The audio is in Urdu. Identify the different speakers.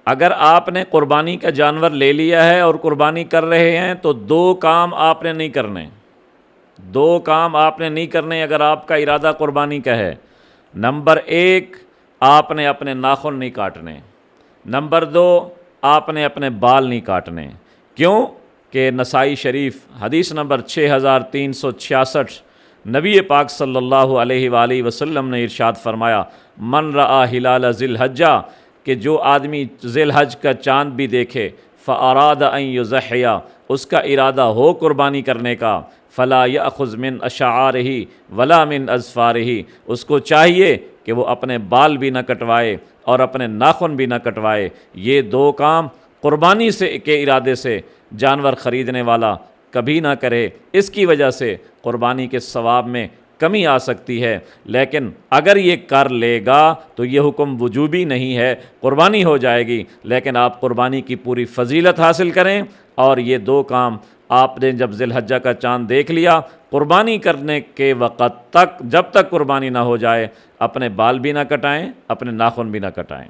Speaker 1: اگر آپ نے قربانی کا جانور لے لیا ہے اور قربانی کر رہے ہیں تو دو کام آپ نے نہیں کرنے، دو کام آپ نے نہیں کرنے اگر آپ کا ارادہ قربانی کا ہے۔ نمبر ایک، آپ نے اپنے ناخن نہیں کاٹنے۔ نمبر دو، آپ نے اپنے بال نہیں کاٹنے۔ کیوں کہ نسائی شریف حدیث نمبر 6366، نبی پاک صلی اللہ علیہ وآلہ وسلم نے ارشاد فرمایا، من رآ ہلال ذی الحجہ، کہ جو آدمی ذی الحج کا چاند بھی دیکھے، فاراد ان یضحی، اس کا ارادہ ہو قربانی کرنے کا، فلا یأخذ من اشعارہ ولا من اظفارہ، اس کو چاہیے کہ وہ اپنے بال بھی نہ کٹوائے اور اپنے ناخن بھی نہ کٹوائے۔ یہ دو کام قربانی کے ارادے سے جانور خریدنے والا کبھی نہ کرے، اس کی وجہ سے قربانی کے ثواب میں کمی آ سکتی ہے۔ لیکن اگر یہ کر لے گا تو یہ حکم وجوبی نہیں ہے، قربانی ہو جائے گی، لیکن آپ قربانی کی پوری فضیلت حاصل کریں۔ اور یہ دو کام آپ نے جب ذی الحجہ کا چاند دیکھ لیا، قربانی کرنے کے وقت تک، جب تک قربانی نہ ہو جائے، اپنے بال بھی نہ کٹائیں، اپنے ناخن بھی نہ کٹائیں۔